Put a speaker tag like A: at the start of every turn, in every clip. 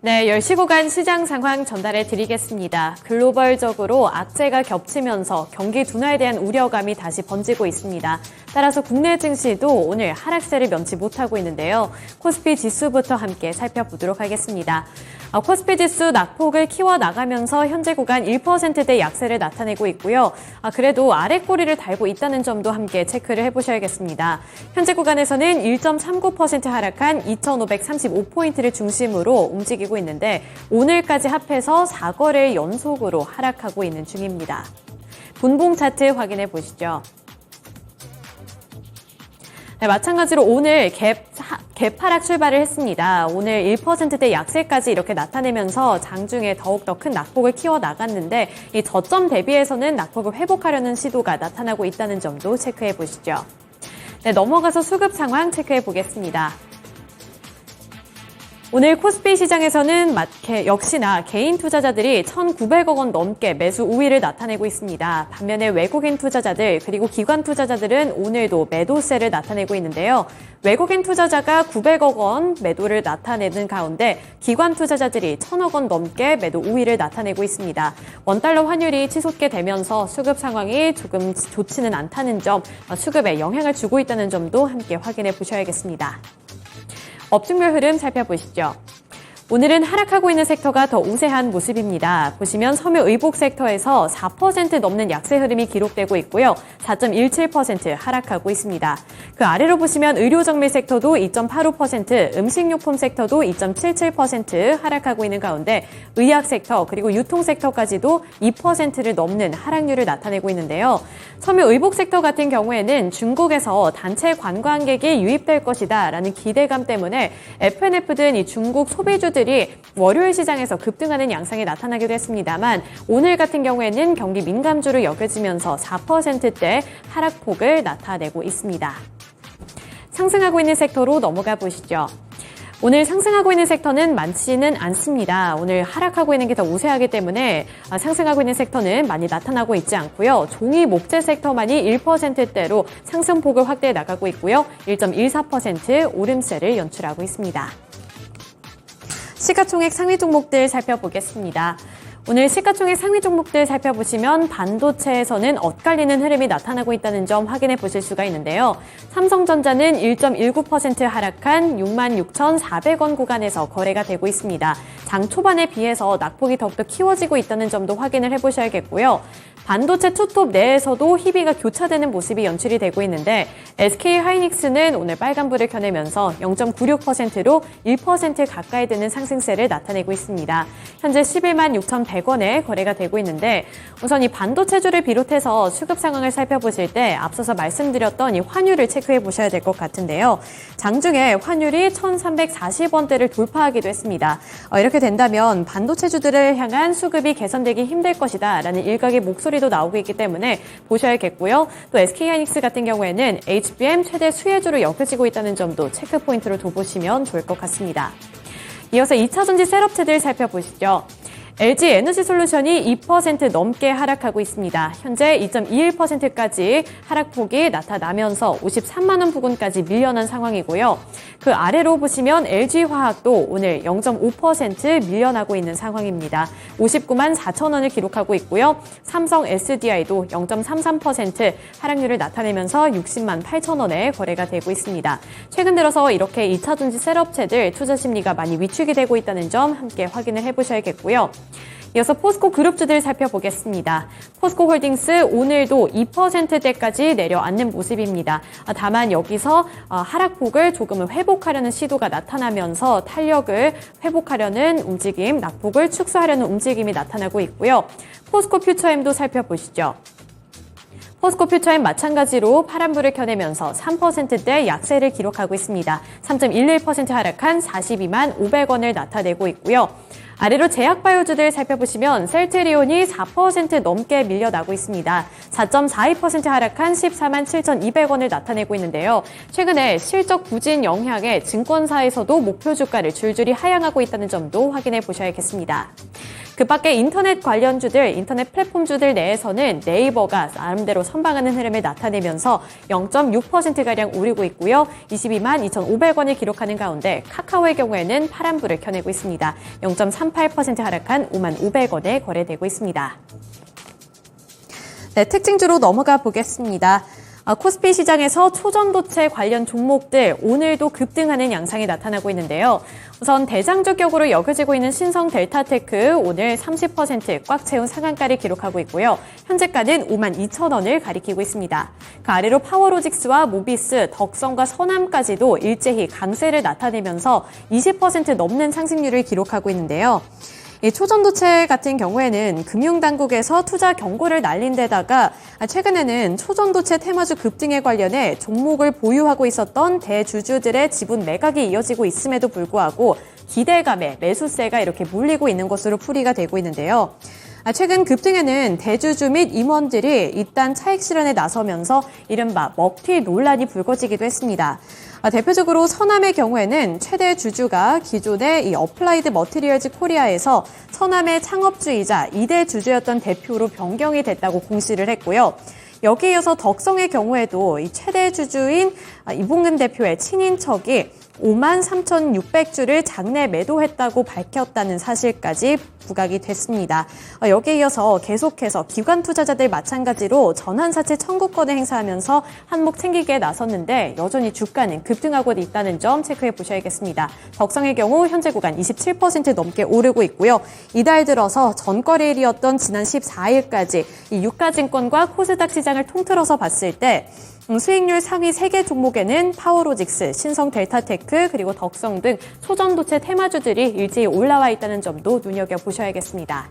A: 네, 10시 구간 시장 상황 전달해 드리겠습니다. 글로벌적으로 악재가 겹치면서 경기 둔화에 대한 우려감이 다시 번지고 있습니다. 따라서 국내 증시도 오늘 하락세를 면치 못하고 있는데요. 코스피 지수부터 함께 살펴보도록 하겠습니다. 코스피 지수 낙폭을 키워나가면서 현재 구간 1%대 약세를 나타내고 있고요. 그래도 아래 꼬리를 달고 있다는 점도 함께 체크를 해보셔야겠습니다. 현재 구간에서는 1.39% 하락한 2,535포인트를 중심으로 움직이고 있는데 오늘까지 합해서 4거래일 연속으로 하락하고 있는 중입니다. 분봉 차트 확인해 보시죠. 네, 마찬가지로 오늘 갭 하락 출발을 했습니다. 오늘 1%대 약세까지 이렇게 나타내면서 장중에 더욱더 큰 낙폭을 키워나갔는데 이 저점 대비해서는 낙폭을 회복하려는 시도가 나타나고 있다는 점도 체크해 보시죠. 네, 넘어가서 수급 상황 체크해 보겠습니다. 오늘 코스피 시장에서는 역시나 개인 투자자들이 1,900억 원 넘게 매수 우위를 나타내고 있습니다. 반면에 외국인 투자자들 그리고 기관 투자자들은 오늘도 매도세를 나타내고 있는데요. 외국인 투자자가 900억 원 매도를 나타내는 가운데 기관 투자자들이 1,000억 원 넘게 매도 우위를 나타내고 있습니다. 원달러 환율이 치솟게 되면서 수급 상황이 조금 좋지는 않다는 점, 수급에 영향을 주고 있다는 점도 함께 확인해 보셔야겠습니다. 업종별 흐름 살펴보시죠. 오늘은 하락하고 있는 섹터가 더 우세한 모습입니다. 보시면 섬유의복 섹터에서 4% 넘는 약세 흐름이 기록되고 있고요. 4.17% 하락하고 있습니다. 그 아래로 보시면 의료정밀 섹터도 2.85%, 음식료품 섹터도 2.77% 하락하고 있는 가운데 의약 섹터 그리고 유통 섹터까지도 2%를 넘는 하락률을 나타내고 있는데요. 섬유의복 섹터 같은 경우에는 중국에서 단체 관광객이 유입될 것이다 라는 기대감 때문에 F&F 등 이 중국 소비주 들이 월요일 시장에서 급등하는 양상이 나타나기도 했습니다만 오늘 같은 경우에는 경기 민감주로 여겨지면서 4%대 하락폭을 나타내고 있습니다. 상승하고 있는 섹터로 넘어가 보시죠. 오늘 상승하고 있는 섹터는 많지는 않습니다. 오늘 하락하고 있는 게 더 우세하기 때문에 상승하고 있는 섹터는 많이 나타나고 있지 않고요. 종이 목재 섹터만이 1%대로 상승폭을 확대해 나가고 있고요. 1.14% 오름세를 연출하고 있습니다. 시가총액 상위 종목들 살펴보겠습니다. 오늘 시가총액 상위 종목들 살펴보시면 반도체에서는 엇갈리는 흐름이 나타나고 있다는 점 확인해 보실 수가 있는데요. 삼성전자는 1.19% 하락한 66,400원 구간에서 거래가 되고 있습니다. 장 초반에 비해서 낙폭이 더욱더 키워지고 있다는 점도 확인을 해보셔야겠고요. 반도체 투톱 내에서도 희비가 교차되는 모습이 연출이 되고 있는데 SK하이닉스는 오늘 빨간불을 켜내면서 0.96%로 1% 가까이 되는 상승세를 나타내고 있습니다. 현재 11만 6,100원에 거래가 되고 있는데 우선 이 반도체주를 비롯해서 수급 상황을 살펴보실 때 앞서서 말씀드렸던 이 환율을 체크해 보셔야 될 것 같은데요. 장중에 환율이 1,340원대를 돌파하기도 했습니다. 이렇게 된다면 반도체주들을 향한 수급이 개선되기 힘들 것이다 라는 일각의 목소리도 나오고 있기 때문에 보셔야겠고요. 또 SK하이닉스 같은 경우에는 HBM 최대 수혜주로 여겨지고 있다는 점도 체크 포인트로 둬보시면 좋을 것 같습니다. 이어서 2차전지 셀업체들 살펴보시죠. LG에너지솔루션이 2% 넘게 하락하고 있습니다. 현재 2.21%까지 하락폭이 나타나면서 53만 원 부근까지 밀려난 상황이고요. 그 아래로 보시면 LG화학도 오늘 0.5% 밀려나고 있는 상황입니다. 59만 4천 원을 기록하고 있고요. 삼성 SDI도 0.33% 하락률을 나타내면서 60만 8천 원에 거래가 되고 있습니다. 최근 들어서 이렇게 2차전지 셀업체들 투자 심리가 많이 위축이 되고 있다는 점 함께 확인을 해보셔야겠고요. 이어서 포스코 그룹주들 살펴보겠습니다. 포스코홀딩스 오늘도 2%대까지 내려앉는 모습입니다. 다만 여기서 하락폭을 조금은 회복하려는 시도가 나타나면서 탄력을 회복하려는 움직임, 낙폭을 축소하려는 움직임이 나타나고 있고요. 포스코 퓨처엠도 살펴보시죠. 포스코 퓨처엠 마찬가지로 파란불을 켜내면서 3%대 약세를 기록하고 있습니다. 3.11% 하락한 42만 500원을 나타내고 있고요. 아래로 제약바이오주들 살펴보시면 셀트리온이 4% 넘게 밀려나고 있습니다. 4.42% 하락한 14만 7,200원을 나타내고 있는데요. 최근에 실적 부진 영향에 증권사에서도 목표 주가를 줄줄이 하향하고 있다는 점도 확인해 보셔야겠습니다. 그 밖에 인터넷 관련주들, 인터넷 플랫폼주들 내에서는 네이버가 나름대로 선방하는 흐름을 나타내면서 0.6%가량 오르고 있고요. 22만 2,500원을 기록하는 가운데 카카오의 경우에는 파란불을 켜내고 있습니다. 0.38% 하락한 5만 500원에 거래되고 있습니다. 네, 특징주로 넘어가 보겠습니다. 코스피 시장에서 초전도체 관련 종목들 오늘도 급등하는 양상이 나타나고 있는데요. 우선 대장주격으로 여겨지고 있는 신성 델타테크 오늘 30% 꽉 채운 상한가를 기록하고 있고요. 현재가는 5만 2천 원을 가리키고 있습니다. 그 아래로 파워로직스와 모비스, 덕성과 서남까지도 일제히 강세를 나타내면서 20% 넘는 상승률을 기록하고 있는데요. 초전도체 같은 경우에는 금융당국에서 투자 경고를 날린 데다가 최근에는 초전도체 테마주 급등에 관련해 종목을 보유하고 있었던 대주주들의 지분 매각이 이어지고 있음에도 불구하고 기대감에 매수세가 이렇게 몰리고 있는 것으로 풀이가 되고 있는데요. 최근 급등에는 대주주 및 임원들이 잇단 차익 실현에 나서면서 이른바 먹튀 논란이 불거지기도 했습니다. 대표적으로 서남의 경우에는 최대 주주가 기존의 이 어플라이드 머티리얼즈 코리아에서 서남의 창업주이자 2대 주주였던 대표로 변경이 됐다고 공시를 했고요. 여기에 이어서 덕성의 경우에도 이 최대 주주인 이봉근 대표의 친인척이 5만 3,600주를 장내 매도했다고 밝혔다는 사실까지 부각이 됐습니다. 여기에 이어서 계속해서 기관 투자자들 마찬가지로 전환사채 청구권을 행사하면서 한몫 챙기기에 나섰는데 여전히 주가는 급등하고 있다는 점 체크해 보셔야겠습니다. 덕성의 경우 현재 구간 27% 넘게 오르고 있고요. 이달 들어서 전거래일이었던 지난 14일까지 이 유가증권과 코스닥 시장을 통틀어서 봤을 때 수익률 상위 3개 종목에는 파워로직스, 신성 델타테크, 그리고 덕성 등 초전도체 테마주들이 일제히 올라와 있다는 점도 눈여겨보셔야겠습니다.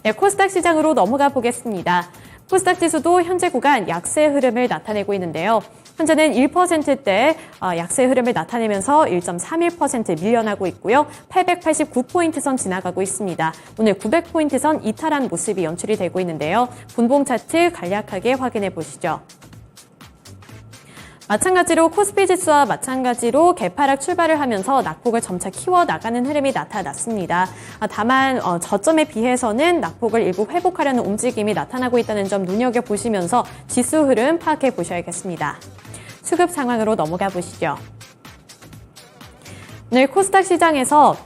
A: 네, 코스닥 시장으로 넘어가 보겠습니다. 코스닥 지수도 현재 구간 약세 흐름을 나타내고 있는데요. 현재는 1%대 약세 흐름을 나타내면서 1.31% 밀려나고 있고요. 889포인트 선 지나가고 있습니다. 오늘 900포인트 선 이탈한 모습이 연출이 되고 있는데요. 분봉 차트 간략하게 확인해 보시죠. 마찬가지로 코스피 지수와 마찬가지로 개파락 출발을 하면서 낙폭을 점차 키워나가는 흐름이 나타났습니다. 다만 저점에 비해서는 낙폭을 일부 회복하려는 움직임이 나타나고 있다는 점 눈여겨보시면서 지수 흐름 파악해 보셔야겠습니다. 수급 상황으로 넘어가 보시죠. 오늘 코스닥 시장에서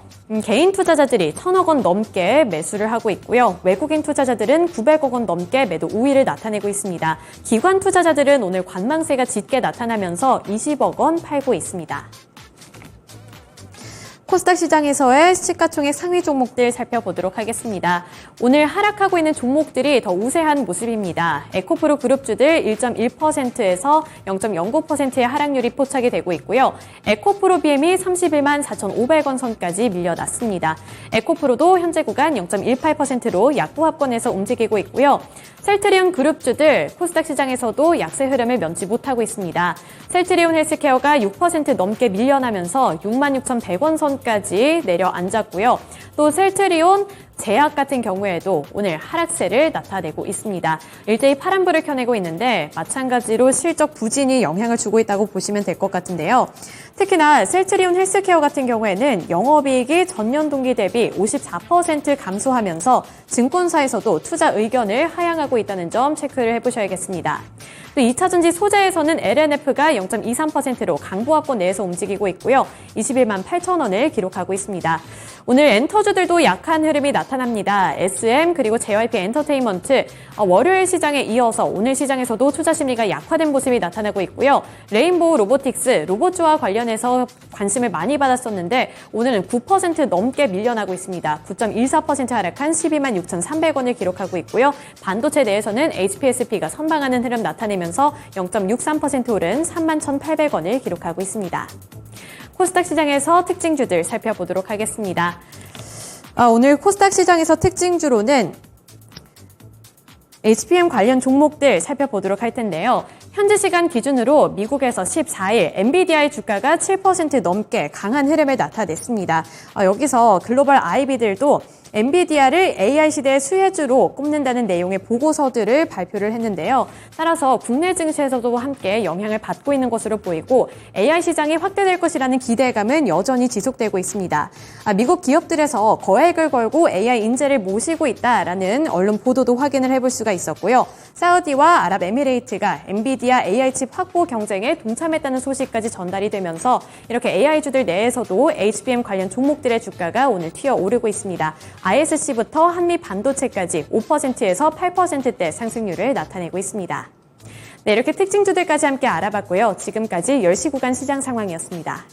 A: 개인 투자자들이 1,000억 원 넘게 매수를 하고 있고요. 외국인 투자자들은 900억 원 넘게 매도 우위를 나타내고 있습니다. 기관 투자자들은 오늘 관망세가 짙게 나타나면서 20억 원 팔고 있습니다. 코스닥 시장에서의 시가총액 상위 종목들 살펴보도록 하겠습니다. 오늘 하락하고 있는 종목들이 더 우세한 모습입니다. 에코프로 그룹주들 1.1%에서 0.09%의 하락률이 포착이 되고 있고요. 에코프로 BM이 31만 4,500원 선까지 밀려났습니다. 에코프로도 현재 구간 0.18%로 약보합권에서 움직이고 있고요. 셀트리온 그룹주들 코스닥 시장에서도 약세 흐름을 면치 못하고 있습니다. 셀트리온 헬스케어가 6% 넘게 밀려나면서 66,100원 선까지 내려앉았고요. 또 셀트리온 제약 같은 경우에도 오늘 하락세를 나타내고 있습니다. 일제히 파란불을 켜내고 있는데 마찬가지로 실적 부진이 영향을 주고 있다고 보시면 될 것 같은데요. 특히나 셀트리온 헬스케어 같은 경우에는 영업이익이 전년 동기 대비 54% 감소하면서 증권사에서도 투자 의견을 하향하고 있다는 점 체크를 해보셔야겠습니다. 또 2차전지 소재에서는 LNF가 0.23%로 강보합권 내에서 움직이고 있고요. 21만 8천 원을 기록하고 있습니다. 오늘 엔터주들도 약한 흐름이 나타납니다. SM 그리고 JYP 엔터테인먼트 월요일 시장에 이어서 오늘 시장에서도 투자 심리가 약화된 모습이 나타나고 있고요. 레인보우 로보틱스 로봇주와 관련해서 관심을 많이 받았었는데 오늘은 9% 넘게 밀려나고 있습니다. 9.14% 하락한 12만 6,300원을 기록하고 있고요. 반도체 내에서는 HPSP가 선방하는 흐름 나타내면서 0.63% 오른 3만 1,800원을 기록하고 있습니다. 코스닥 시장에서 특징주들 살펴보도록 하겠습니다. 오늘 코스닥 시장에서 특징주로는 HPM 관련 종목들 살펴보도록 할 텐데요. 현지 시간 기준으로 미국에서 14일 엔비디아의 주가가 7% 넘게 강한 흐름을 나타냈습니다. 여기서 글로벌 IB들도 엔비디아를 AI 시대의 수혜주로 꼽는다는 내용의 보고서들을 발표를 했는데요. 따라서 국내 증시에서도 함께 영향을 받고 있는 것으로 보이고 AI 시장이 확대될 것이라는 기대감은 여전히 지속되고 있습니다. 미국 기업들에서 거액을 걸고 AI 인재를 모시고 있다라는 언론 보도도 확인을 해볼 수가 있었고요. 사우디와 아랍에미레이트가 엔비디아 AI 칩 확보 경쟁에 동참했다는 소식까지 전달이 되면서 이렇게 AI주들 내에서도 HBM 관련 종목들의 주가가 오늘 튀어오르고 있습니다. ISC부터 한미 반도체까지 5%에서 8%대 상승률을 나타내고 있습니다. 네, 이렇게 특징주들까지 함께 알아봤고요. 지금까지 10시 구간 시장 상황이었습니다.